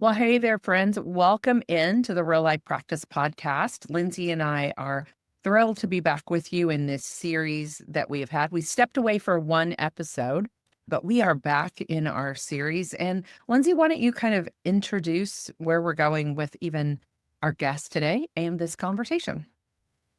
Well, hey there, friends. Welcome in to the Real Life Practice Podcast. Lindsay and I are thrilled to be back with you in this series that we have had. We stepped away for one episode, but we are back in our series. And Lindsay, why don't you kind of introduce where we're going with even our guest today and this conversation?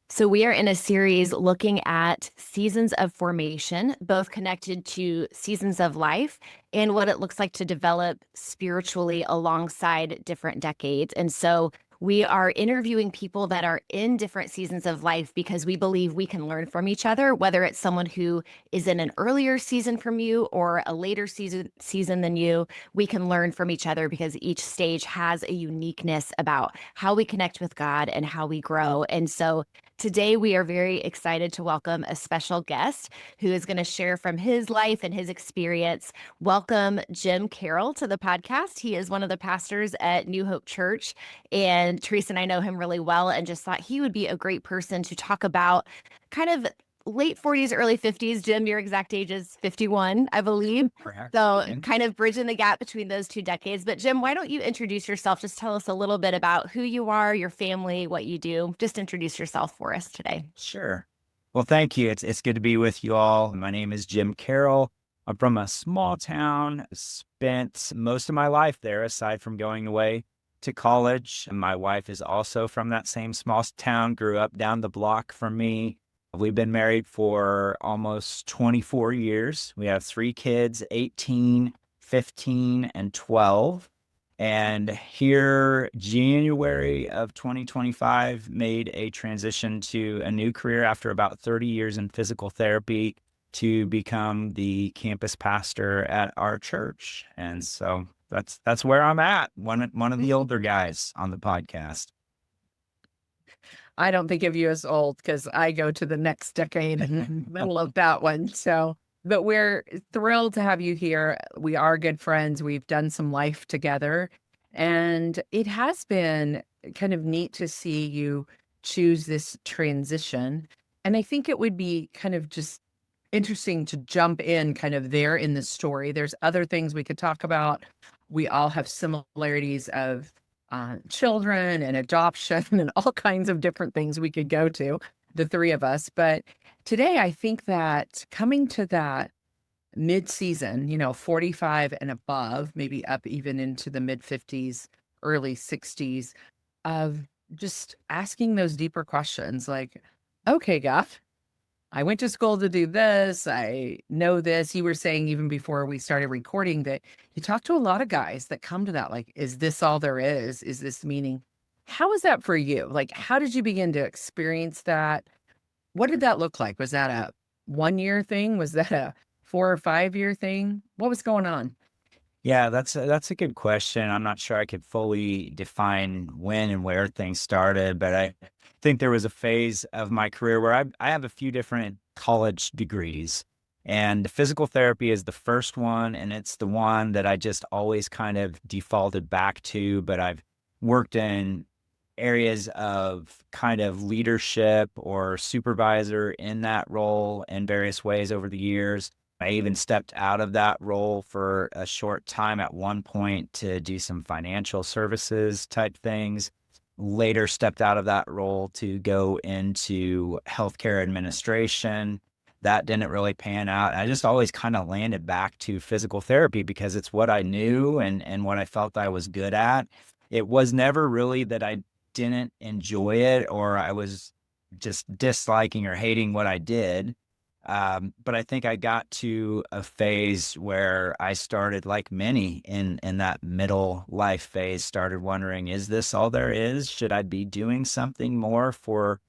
So, we are in a series looking at seasons of formation, both connected to seasons of life and what it looks like to develop spiritually alongside different decades. And so, we are interviewing people that are in different seasons of life because we believe we can learn from each other, whether it's someone who is in an earlier season from you or a later season than you. We can learn from each other because each stage has a uniqueness about how we connect with God and how we grow. And so, today, we are very excited to welcome a special guest who is going to share from his life and his experience. Welcome, Jim Carroll, to the podcast. He is one of the pastors at New Hope Church, and Teresa and I know him really well and just thought he would be a great person to talk about kind of late 40s, early 50s. Jim, your exact age is 51, I believe. Perhaps. So kind of bridging the gap between those two decades. But Jim, why don't you introduce yourself? Just tell us a little bit about who you are, your family, what you do. Just introduce yourself for us today. Sure. Well, thank you. It's good to be with you all. My name is Jim Carroll. I'm from a small town, spent most of my life there, aside from going away to college. My wife is also from that same small town, grew up down the block from me. We've been married for almost 24 years. We have 3 kids, 18, 15, and 12. And here, January of 2025, made a transition to a new career after about 30 years in physical therapy to become the campus pastor at our church. And so that's where I'm at, one of the older guys on the podcast. I don't think of you as old because I go to the next decade in the middle of that one. So, but we're thrilled to have you here. We are good friends. We've done some life together, and it has been kind of neat to see you choose this transition. And I think it would be kind of just interesting to jump in kind of there in the story. There's other things we could talk about. We all have similarities of children and adoption and all kinds of different things we could go to, the three of us. But today, I think that coming to that mid-season, 45 and above, maybe up even into the mid-50s, early 60s, of just asking those deeper questions like, okay, Guff, I went to school to do this. I know this. You were saying even before we started recording that you talk to a lot of guys that come to that, like, is this all there is? Is this meaning? How was that for you? Like, how did you begin to experience that? What did that look like? Was that a 1 year thing? Was that a 4 or 5 year thing? What was going on? Yeah, that's a good question. I'm not sure I could fully define when and where things started, but I think there was a phase of my career where I have a few different college degrees, and physical therapy is the first one, and it's the one that I just always kind of defaulted back to, but I've worked in areas of kind of leadership or supervisor in that role in various ways over the years. I even stepped out of that role for a short time at one point to do some financial services type things. Later stepped out of that role to go into healthcare administration. That didn't really pan out. I just always kind of landed back to physical therapy because it's what I knew and what I felt I was good at. It was never really that I didn't enjoy it or I was just disliking or hating what I did. But I think I got to a phase where I started, like many in that middle life phase, started wondering, is this all there is? Should I be doing something more for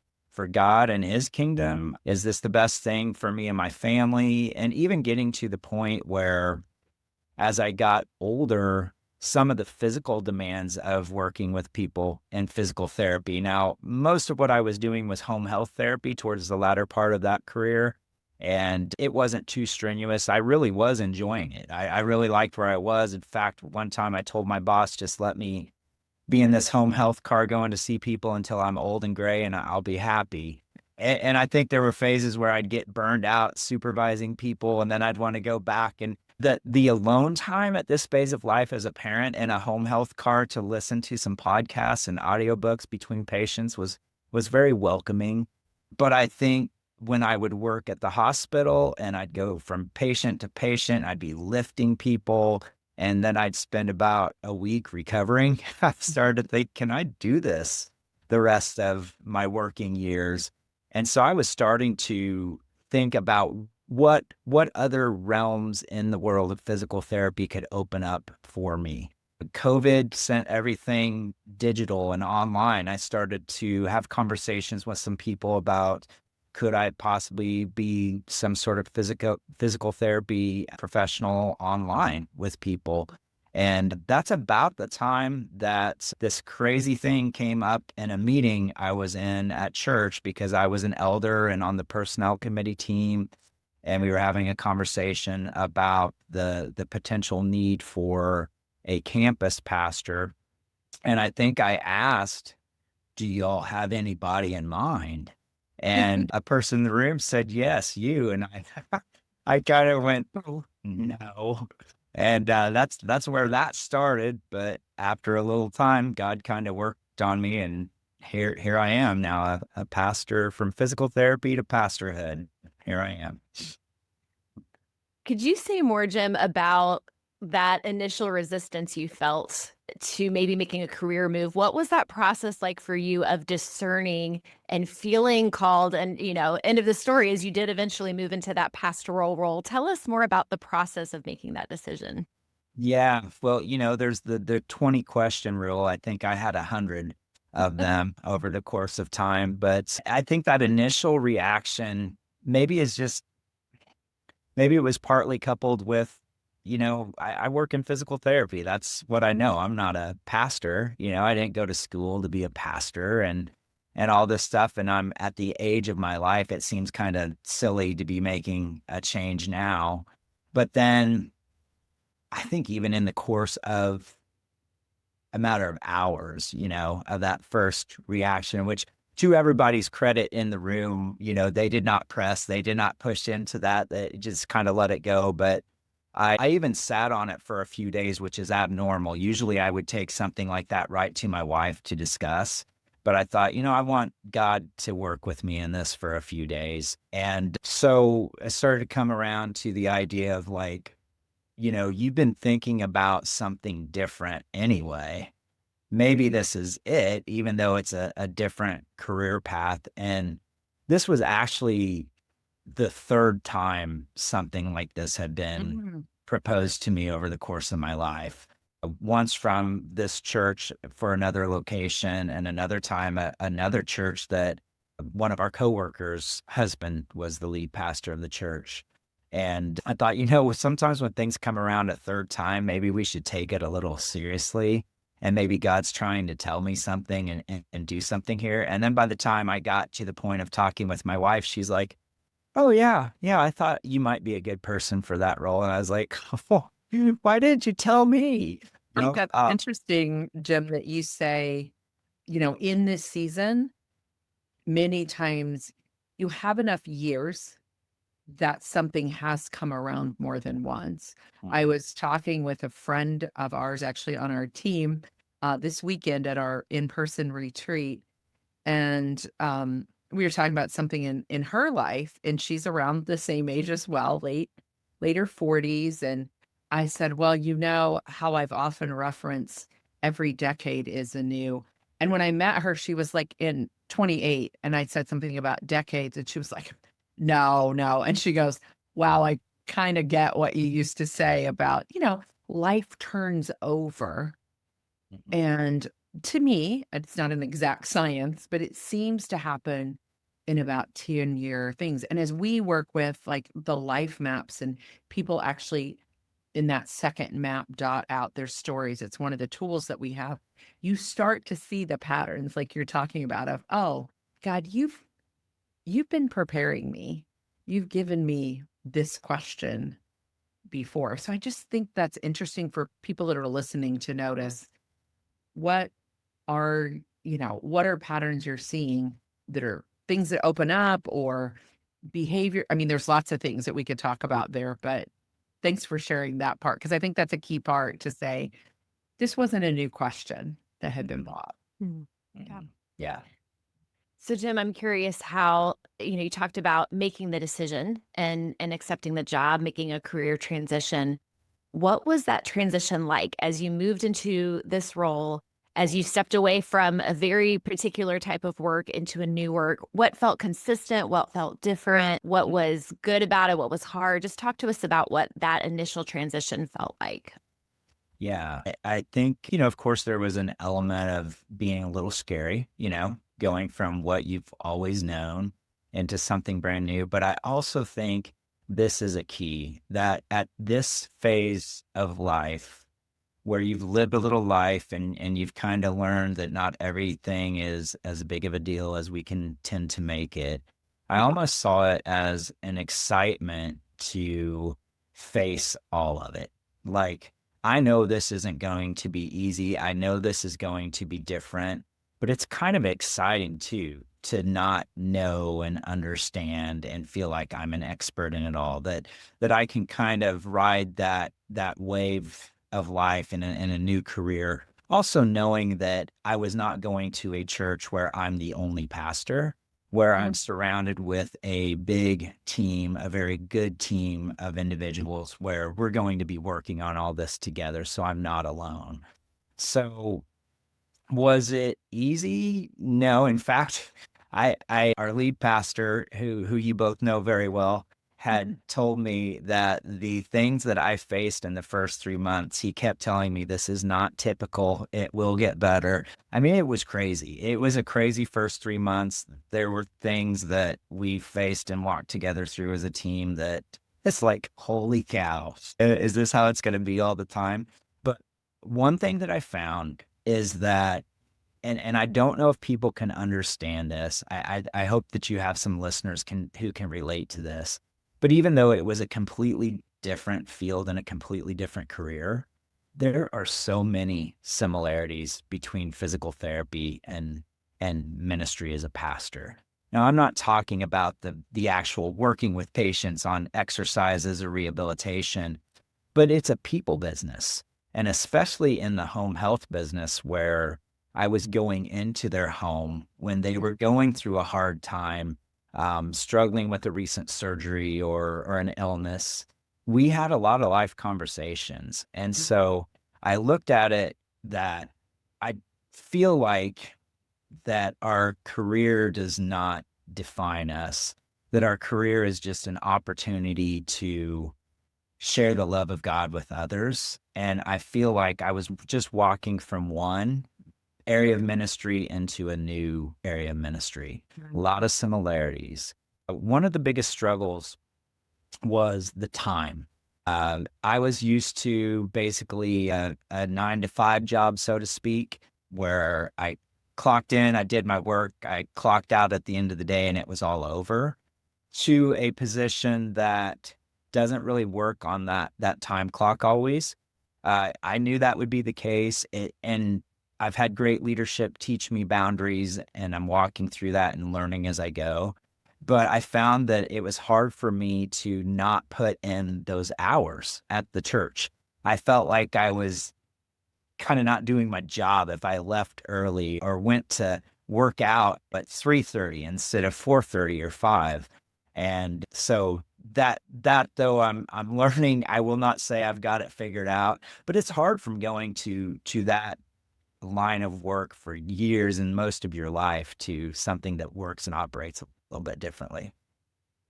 God and his kingdom? Is this the best thing for me and my family? And even getting to the point where as I got older, some of the physical demands of working with people in physical therapy. Now, most of what I was doing was home health therapy towards the latter part of that career. And it wasn't too strenuous. I really was enjoying it. I really liked where I was. In fact, one time I told my boss, just let me be in this home health car going to see people until I'm old and gray and I'll be happy. And I think there were phases where I'd get burned out supervising people and then I'd want to go back and the alone time at this phase of life as a parent in a home health car to listen to some podcasts and audiobooks between patients was very welcoming. But I think when I would work at the hospital and I'd go from patient to patient, I'd be lifting people, and then I'd spend about a week recovering. I started to think, can I do this the rest of my working years? And so I was starting to think about what other realms in the world of physical therapy could open up for me. COVID sent everything digital and online. I started to have conversations with some people about, could I possibly be some sort of physical therapy professional online with people? And that's about the time that this crazy thing came up in a meeting I was in at church, because I was an elder and on the personnel committee team. And we were having a conversation about the potential need for a campus pastor. And I think I asked, do y'all have anybody in mind? And a person in the room said, yes, you. And I kind of went, oh, no. And that's where that started. But after a little time, God kind of worked on me, and here I am now, a pastor from physical therapy to pastorhood. Here I am. Could you say more, Jim, about that initial resistance you felt to maybe making a career move? What was that process like for you of discerning and feeling called? And, end of the story is you did eventually move into that pastoral role. Tell us more about the process of making that decision. Yeah. Well, there's the 20 question rule. I think I had 100 of them over the course of time. But I think that initial reaction maybe it was partly coupled with, I work in physical therapy. That's what I know. I'm not a pastor. I didn't go to school to be a pastor and all this stuff. And I'm at the age of my life, it seems kind of silly to be making a change now. But then I think even in the course of a matter of hours, of that first reaction, which, to everybody's credit in the room, they did not press, they did not push into that. They just kind of let it go. But I even sat on it for a few days, which is abnormal. Usually I would take something like that right to my wife to discuss. But I thought, I want God to work with me in this for a few days. And so I started to come around to the idea of like, you've been thinking about something different anyway. Maybe this is it, even though it's a different career path. And this was actually the third time something like this had been proposed to me over the course of my life. Once from this church for another location, and another time at another church that one of our coworkers' husband was the lead pastor of the church. And I thought, sometimes when things come around a third time, maybe we should take it a little seriously. And maybe God's trying to tell me something and do something here. And then by the time I got to the point of talking with my wife, she's like, oh, yeah, I thought you might be a good person for that role. And I was like, oh, why didn't you tell me? I think that's interesting, Jim, that you say, in this season, many times you have enough years that something has come around more than once. I was talking with a friend of ours, actually on our team, this weekend at our in-person retreat. And we were talking about something in her life, and she's around the same age as well, later 40s. And I said, well, how I've often referenced every decade is anew. And when I met her, she was like in 28, and I said something about decades, and she was like, no. And she goes, wow, I kind of get what you used to say about, life turns over. And to me, it's not an exact science, but it seems to happen in about 10-year things. And as we work with like the life maps, and people actually in that second map dot out their stories, it's one of the tools that we have. You start to see the patterns like you're talking about of, oh, God, you've been preparing me. You've given me this question before. So I just think that's interesting for people that are listening to notice what are patterns you're seeing that are things that open up, or behavior. I mean, there's lots of things that we could talk about there, but thanks for sharing that part, because I think that's a key part to say this wasn't a new question that had been brought. Mm. Yeah. Yeah. So Jim, I'm curious how, you talked about making the decision and accepting the job, making a career transition. What was that transition like as you moved into this role, as you stepped away from a very particular type of work into a new work? What felt consistent? What felt different? What was good about it? What was hard? Just talk to us about what that initial transition felt like. Yeah. I think, of course, there was an element of being a little scary, going from what you've always known into something brand new. But I also think this is a key that at this phase of life where you've lived a little life and you've kind of learned that not everything is as big of a deal as we can tend to make it. I almost saw it as an excitement to face all of it. Like, I know this isn't going to be easy. I know this is going to be different, but it's kind of exciting too to not know and understand and feel like I'm an expert in it all, that I can kind of ride that wave of life in a new career. Also knowing that I was not going to a church where I'm the only pastor, where I'm surrounded with a big team, a very good team of individuals where we're going to be working on all this together. So I'm not alone. So was it easy? No. In fact, our lead pastor, who you both know very well, had told me that the things that I faced in the first 3 months, he kept telling me, this is not typical. It will get better. I mean, it was crazy. It was a crazy first 3 months. There were things that we faced and walked together through as a team that it's like, holy cow, is this how it's going to be all the time? But one thing that I found is that, and I don't know if people can understand this. I hope that you have some listeners who can relate to this. But even though it was a completely different field and a completely different career, there are so many similarities between physical therapy and ministry as a pastor. Now, I'm not talking about the actual working with patients on exercises or rehabilitation, but it's a people business. And especially in the home health business, where I was going into their home when they were going through a hard time, struggling with a recent surgery or an illness, we had a lot of life conversations. And so I looked at it that I feel like that our career does not define us, that our career is just an opportunity to share the love of God with others. And I feel like I was just walking from one area of ministry into a new area of ministry. A lot of similarities. One of the biggest struggles was the time. I was used to basically a 9-to-5 job, so to speak, where I clocked in, I did my work, I clocked out at the end of the day, and it was all over, to a position that doesn't really work on that time clock always. I knew that would be the case, and I've had great leadership teach me boundaries, and I'm walking through that and learning as I go. But I found that it was hard for me to not put in those hours at the church. I felt like I was kind of not doing my job if I left early or went to work out at 3:30 instead of 4:30 or 5. And so that though I'm learning, I will not say I've got it figured out, but it's hard from going to that line of work for years and most of your life to something that works and operates a little bit differently.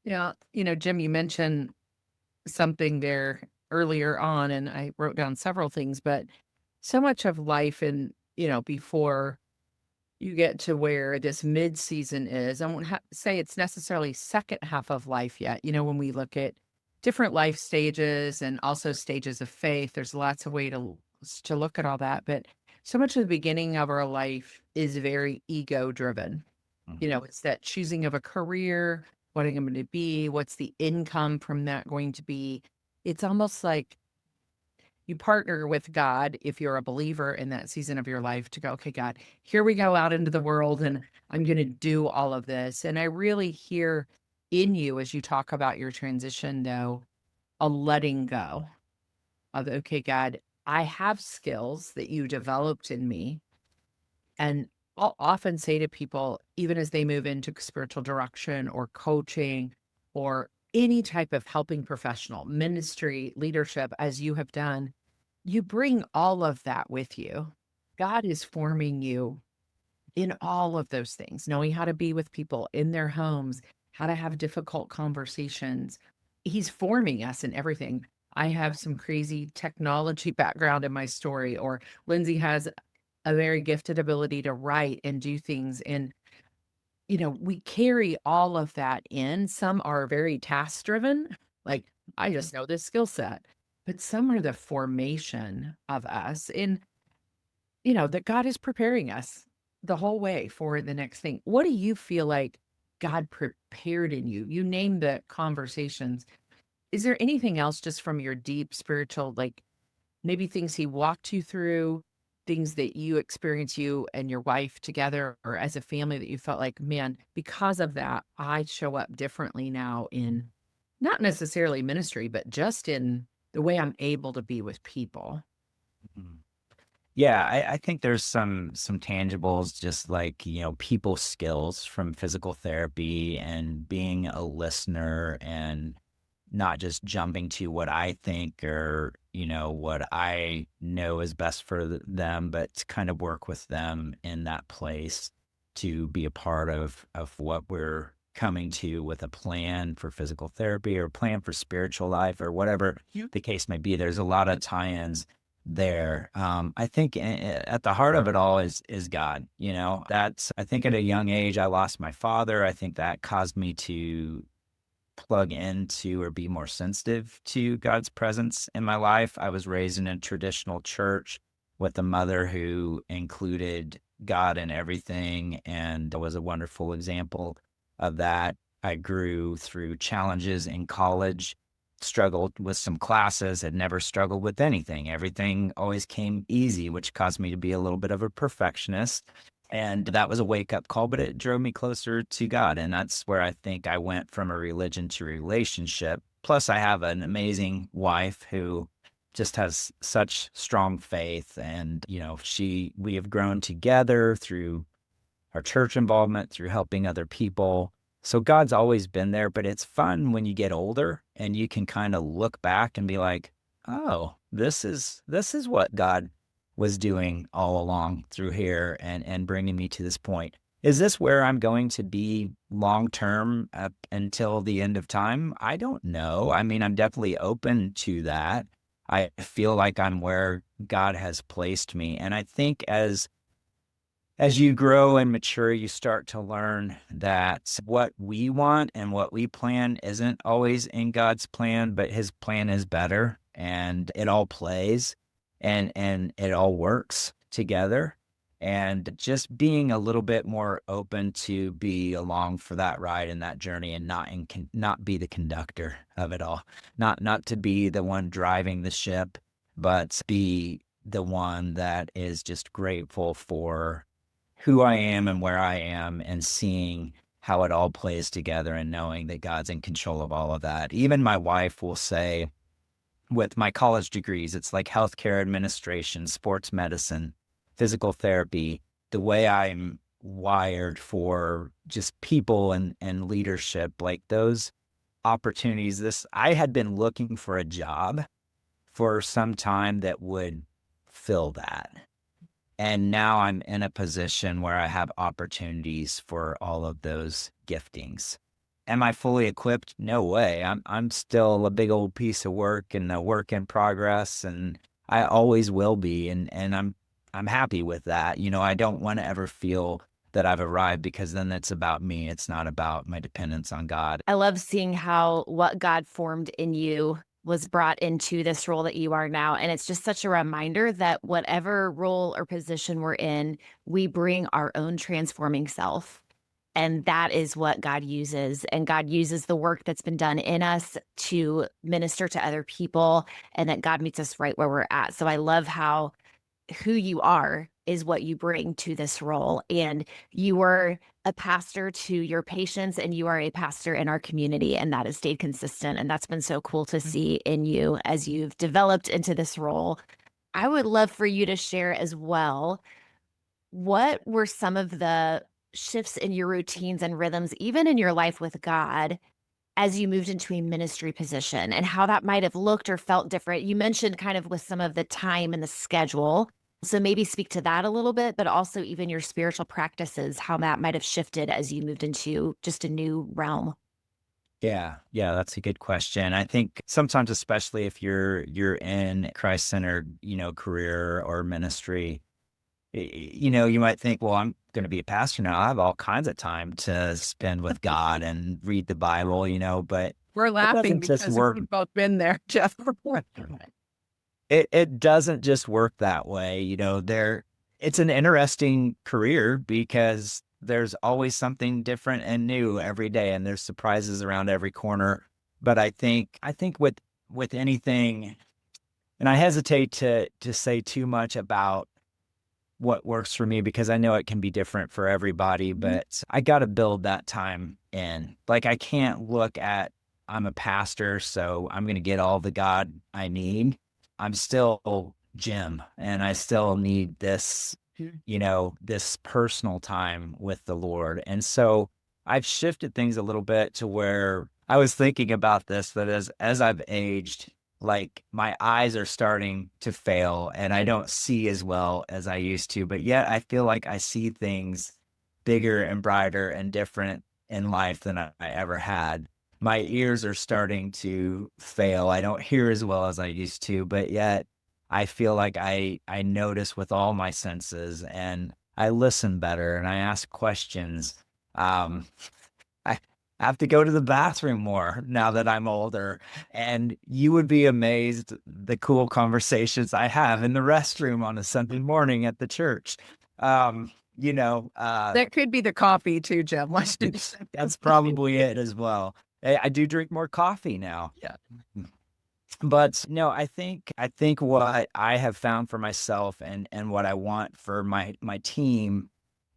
Yeah. Jim, you mentioned something there earlier on, and I wrote down several things, but so much of life and, before you get to where this mid season is, I won't say it's necessarily second half of life yet. When we look at different life stages and also stages of faith, there's lots of way to look at all that. But so much of the beginning of our life is very ego driven. It's that choosing of a career, what I'm going to be, what's the income from that going to be. It's almost like you partner with God if you're a believer in that season of your life to go, okay, God, here we go out into the world and I'm going to do all of this. And I really hear in you as you talk about your transition, though, a letting go of, okay, God, I have skills that you developed in me. And I'll often say to people, even as they move into spiritual direction or coaching or any type of helping professional, ministry, leadership, as you have done, you bring all of that with you. God is forming you in all of those things, knowing how to be with people in their homes, how to have difficult conversations. He's forming us in everything. I have some crazy technology background in my story, or Lindsay has a very gifted ability to write and do things. And, we carry all of that in. Some are very task driven, like, I just know this skill set, but some are the formation of us. And that God is preparing us the whole way for the next thing. What do you feel like God prepared in you? You named the conversations. Is there anything else just from your deep spiritual, like maybe things he walked you through, things that you experience, you and your wife together or as a family, that you felt like, man, because of that, I show up differently now in not necessarily ministry, but just in the way I'm able to be with people? Mhm. Yeah, I think there's some tangibles, just like, people skills from physical therapy and being a listener and not just jumping to what I think or, what I know is best for them, but to kind of work with them in that place to be a part of what we're coming to with a plan for physical therapy or plan for spiritual life or whatever the case may be. There's a lot of tie-ins there. I think at the heart of it all is God. That's, I think at a young age, I lost my father. I think that caused me to plug into or be more sensitive to God's presence in my life. I was raised in a traditional church with a mother who included God in everything and was a wonderful example of that. I grew through challenges in college, struggled with some classes, had never struggled with anything. Everything always came easy, which caused me to be a little bit of a perfectionist. And that was a wake-up call, but it drove me closer to God. And that's where I think I went from a religion to relationship. Plus, I have an amazing wife who just has such strong faith. And, we have grown together through our church involvement, through helping other people. So God's always been there, but it's fun when you get older and you can kind of look back and be like, oh, this is what God was doing all along through here and bringing me to this point. Is this where I'm going to be long term up until the end of time? I don't know. I mean, I'm definitely open to that. I feel like I'm where God has placed me. And I think as you grow and mature, you start to learn that what we want and what we plan isn't always in God's plan, but his plan is better and it all plays and it all works together. And just being a little bit more open to be along for that ride and that journey and not be the conductor of it all, not to be the one driving the ship, but be the one that is just grateful for who I am and where I am and seeing how it all plays together and knowing that God's in control of all of that. Even my wife will say, with my college degrees, it's like healthcare administration, sports medicine, physical therapy, the way I'm wired for just people and leadership, like those opportunities. I had been looking for a job for some time that would fill that. And now I'm in a position where I have opportunities for all of those giftings. Am I fully equipped? No way. I'm still a big old piece of work and a work in progress, and I always will be. And I'm happy with that. I don't want to ever feel that I've arrived, because then it's about me. It's not about my dependence on God. I love seeing how what God formed in you was brought into this role that you are now. And it's just such a reminder that whatever role or position we're in, we bring our own transforming self. And that is what God uses. And God uses the work that's been done in us to minister to other people, and that God meets us right where we're at. So I love how who you are is what you bring to this role. And you are a pastor to your patients, and you are a pastor in our community, and that has stayed consistent. And that's been so cool to see in you as you've developed into this role. I would love for you to share as well, what were some of the shifts in your routines and rhythms, even in your life with God, as you moved into a ministry position, and how that might have looked or felt different? You mentioned kind of with some of the time and the schedule. So maybe speak to that a little bit, but also even your spiritual practices, how that might have shifted as you moved into just a new realm. Yeah, that's a good question. I think sometimes, especially if you're in Christ-centered, career or ministry, you might think, well, I'm going to be a pastor now. I have all kinds of time to spend with God and read the Bible, but We're it laughing doesn't just because work. we've both been there, Jeff. It doesn't just work that way. It's an interesting career because there's always something different and new every day, and there's surprises around every corner. But I think with anything, and I hesitate to say too much about what works for me because I know it can be different for everybody, but I got to build that time in. Like, I can't look at, I'm a pastor, so I'm going to get all the God I need. I'm still Jim, and I still need this, this personal time with the Lord. And so I've shifted things a little bit to where I was thinking about this, that as I've aged, like, my eyes are starting to fail and I don't see as well as I used to, but yet I feel like I see things bigger and brighter and different in life than I ever had. My ears are starting to fail. I don't hear as well as I used to, but yet I feel like I notice with all my senses, and I listen better and I ask questions. Um, I have to go to the bathroom more now that I'm older, and you would be amazed the cool conversations I have in the restroom on a Sunday morning at the church. Um, That could be the coffee too, Jim. that's probably it as well. I do drink more coffee now. Yeah. But no, I think what I have found for myself and what I want for my team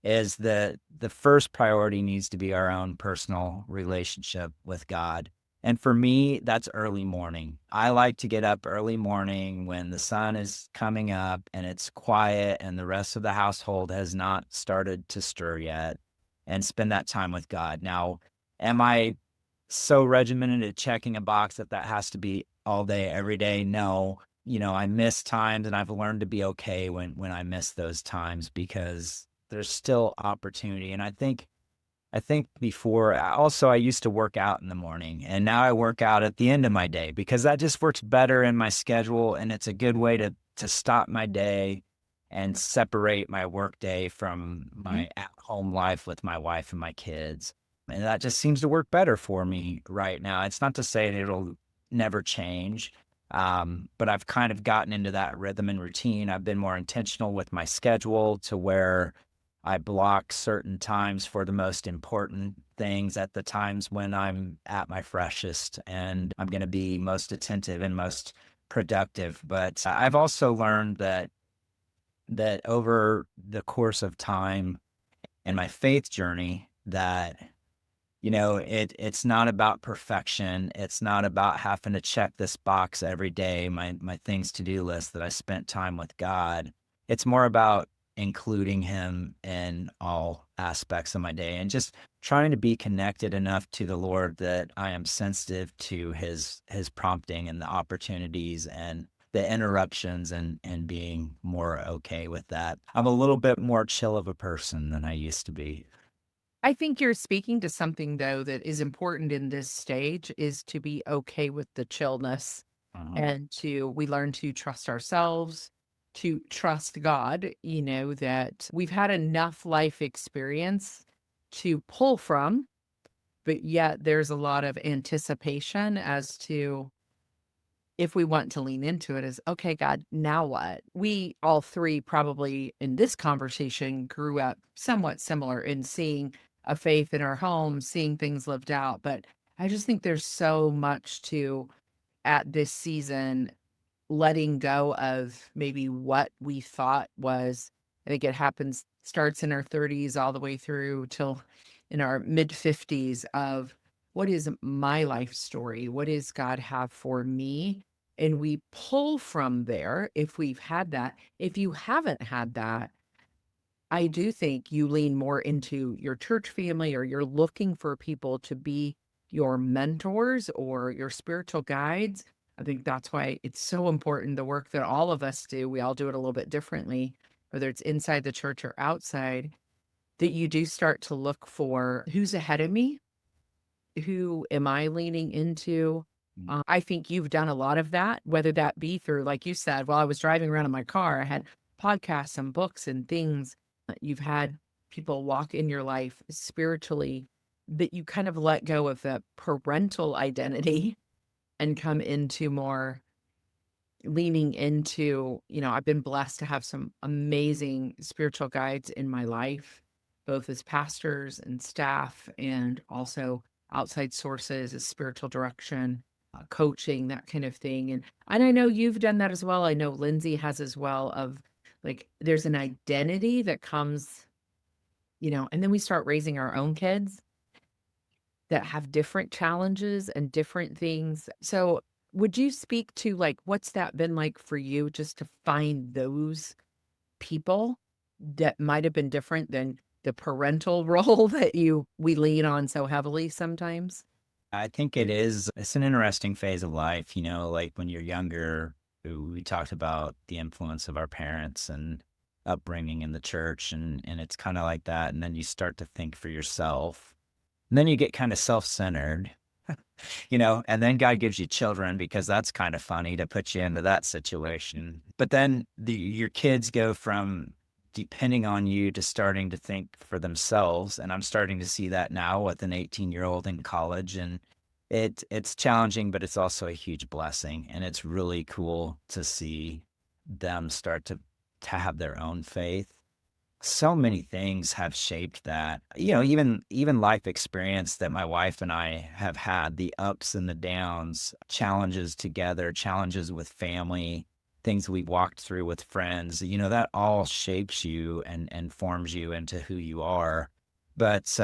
is that the first priority needs to be our own personal relationship with God. And for me, that's early morning. I like to get up early morning when the sun is coming up and it's quiet and the rest of the household has not started to stir yet, and spend that time with God. Now, am I so regimented at checking a box that has to be all day, every day? No. I miss times, and I've learned to be okay when I miss those times because there's still opportunity. And I think before, also, I used to work out in the morning, and now I work out at the end of my day because that just works better in my schedule, and it's a good way to stop my day and separate my work day from my at-home life with my wife and my kids. And that just seems to work better for me right now. It's not to say that it'll never change, but I've kind of gotten into that rhythm and routine. I've been more intentional with my schedule to where I block certain times for the most important things at the times when I'm at my freshest and I'm going to be most attentive and most productive. But I've also learned that over the course of time in my faith journey, that it's not about perfection. It's not about having to check this box every day, my things to do list, that I spent time with God. It's more about including him in all aspects of my day and just trying to be connected enough to the Lord that I am sensitive to his prompting and the opportunities and the interruptions, and being more okay with that. I'm a little bit more chill of a person than I used to be. I think you're speaking to something, though, that is important in this stage, is to be okay with the chillness, and we learn to trust ourselves, to trust God, that we've had enough life experience to pull from, but yet there's a lot of anticipation as to, if we want to lean into it, is, okay, God, now what? We all three probably in this conversation grew up somewhat similar in seeing a faith in our home, seeing things lived out. But I just think there's so much to, at this season, letting go of maybe what we thought was I think it starts in our 30s all the way through till in our mid 50s of what is my life story? What does God have for me? And we pull from there if we've had that. If you haven't had that, I do think you lean more into your church family, or you're looking for people to be your mentors or your spiritual guides. I think that's why it's so important, the work that all of us do. We all do it a little bit differently, whether it's inside the church or outside, that you do start to look for who's ahead of me, who am I leaning into? I think you've done a lot of that, whether that be through, like you said, while I was driving around in my car, I had podcasts and books and things. You've had people walk in your life spiritually, that you kind of let go of the parental identity and come into more leaning into, I've been blessed to have some amazing spiritual guides in my life, both as pastors and staff, and also outside sources as spiritual direction, coaching, that kind of thing. And I know you've done that as well. I know Lindsay has as well, of like, there's an identity that comes, and then we start raising our own kids that have different challenges and different things. So would you speak to, like, what's that been like for you, just to find those people that might have been different than the parental role that we lean on so heavily sometimes? I think it's an interesting phase of life, like when you're younger, we talked about the influence of our parents and upbringing in the church, and it's kind of like that. And then you start to think for yourself, and then you get kind of self-centered, and then God gives you children, because that's kind of funny to put you into that situation. But then your kids go from depending on you to starting to think for themselves. And I'm starting to see that now with an 18-year-old in college. And it's challenging, but it's also a huge blessing. And it's really cool to see them start to have their own faith. So many things have shaped that, even life experience that my wife and I have had, the ups and the downs, challenges together, challenges with family, things we've walked through with friends, that all shapes you and forms you into who you are. But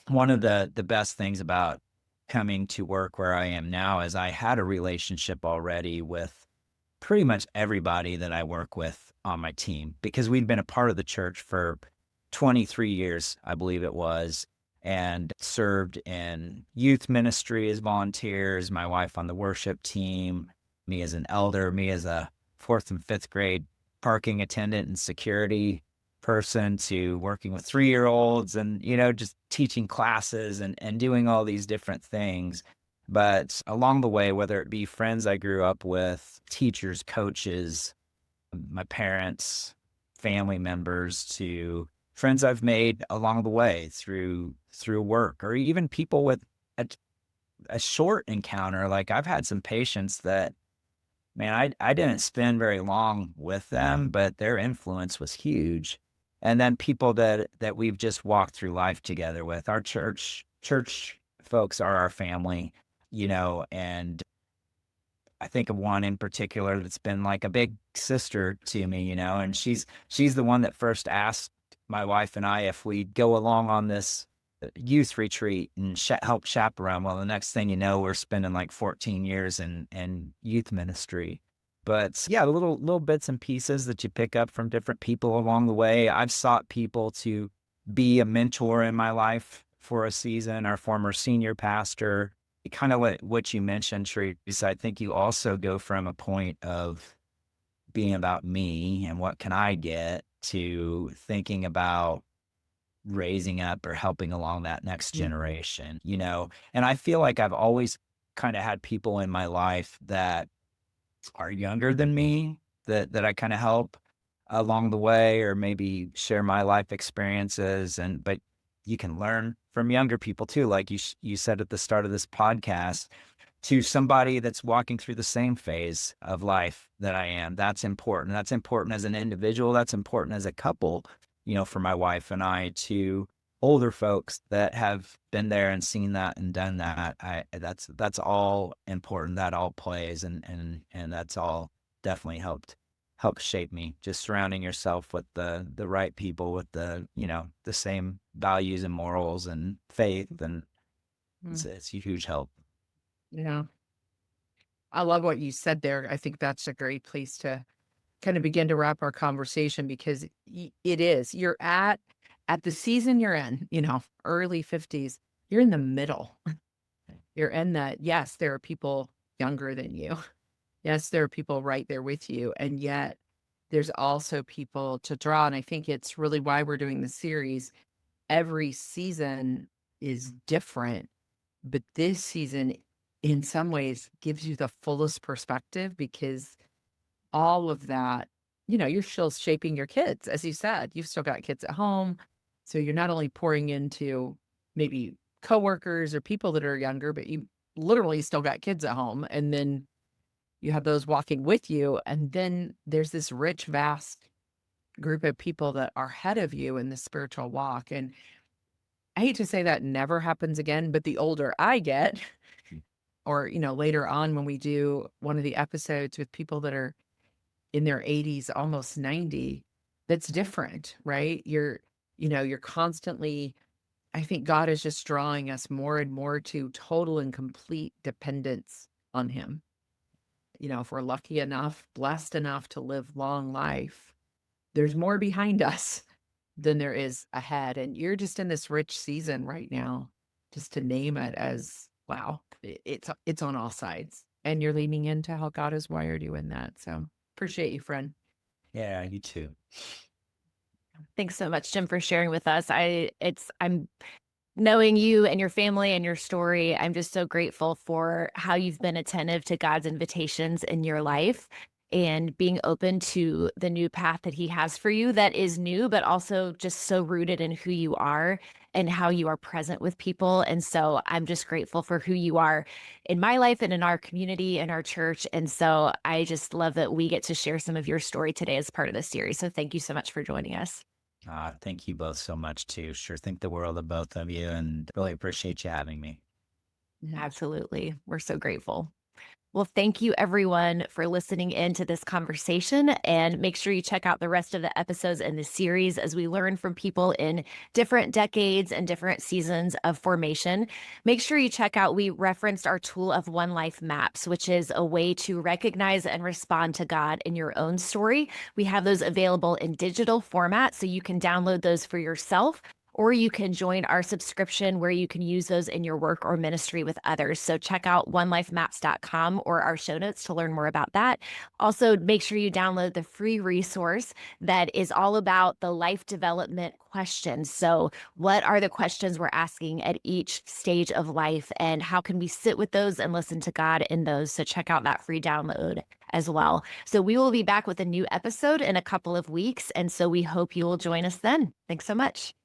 one of the best things about coming to work where I am now is I had a relationship already with pretty much everybody that I work with on my team, because we'd been a part of the church for 23 years, I believe it was, and served in youth ministry as volunteers, my wife on the worship team, me as an elder, me as a 4th and 5th grade parking attendant and security person, to working with 3-year-olds and, just teaching classes and doing all these different things. But along the way, whether it be friends I grew up with, teachers, coaches, my parents, family members, to friends I've made along the way through work, or even people with a short encounter. Like, I've had some patients that, man, I didn't spend very long with them, but their influence was huge. And then people that we've just walked through life together with. Our church folks are our family, and I think of one in particular that's been like a big sister to me, and she's the one that first asked my wife and I if we'd go along on this youth retreat and help chaperone. Well, the next thing you know, we're spending like 14 years in youth ministry. But yeah, little bits and pieces that you pick up from different people along the way. I've sought people to be a mentor in my life for a season. Our former senior pastor, kind of what you mentioned, Teresa, I think you also go from a point of being about me and what can I get, to thinking about raising up or helping along that next generation, And I feel like I've always kind of had people in my life that are younger than me that I kind of help along the way, or maybe share my life experiences. But you can learn from younger people too, like you said at the start of this podcast, to somebody that's walking through the same phase of life that I am. That's important. That's important as an individual. That's important as a couple, for my wife and I, to older folks that have been there and seen that and done that. That's all important. That all plays, and that's all definitely helped helped shape me. Just surrounding yourself with the right people with the, the same values and morals and faith, and it's a huge help. Yeah. I love what you said there. I think that's a great place to kind of begin to wrap our conversation, because it is. You're at the season you're in, early 50s. You're in the middle. You're in that. Yes, there are people younger than you. Yes, there are people right there with you. And yet there's also people to draw. And I think it's really why we're doing the series. Every season is different, but this season, in some ways, gives you the fullest perspective, because all of that, you're still shaping your kids. As you said, you've still got kids at home. So you're not only pouring into maybe coworkers or people that are younger, but you literally still got kids at home. And then you have those walking with you. And then there's this rich, vast group of people that are ahead of you in the spiritual walk. And I hate to say that never happens again, but the older I get, or, later on when we do one of the episodes with people that are in their 80s, almost 90, that's different, right? You're constantly, I think God is just drawing us more and more to total and complete dependence on him. If we're lucky enough, blessed enough to live long life, there's more behind us than there is ahead. And you're just in this rich season right now, just to name it as, wow, it's on all sides. And you're leaning into how God has wired you in that. So appreciate you, friend. Yeah, you too. Thanks so much, Jim, for sharing with us. I'm knowing you and your family and your story. I'm just so grateful for how you've been attentive to God's invitations in your life and being open to the new path that he has for you, that is new, but also just so rooted in who you are and how you are present with people. And so I'm just grateful for who you are in my life and in our community and our church. And so I just love that we get to share some of your story today as part of this series. So thank you so much for joining us. Thank you both so much too. Sure think the world of both of you, and really appreciate you having me. Absolutely. We're so grateful. Well, thank you everyone for listening in to this conversation, and make sure you check out the rest of the episodes in the series as we learn from people in different decades and different seasons of formation. Make sure you check out, we referenced our tool of One Life Maps, which is a way to recognize and respond to God in your own story. We have those available in digital format, so you can download those for yourself, or you can join our subscription where you can use those in your work or ministry with others. So check out onelifemaps.com or our show notes to learn more about that. Also, make sure you download the free resource that is all about the life development questions. So what are the questions we're asking at each stage of life, and how can we sit with those and listen to God in those? So check out that free download as well. So we will be back with a new episode in a couple of weeks. And so we hope you will join us then. Thanks so much.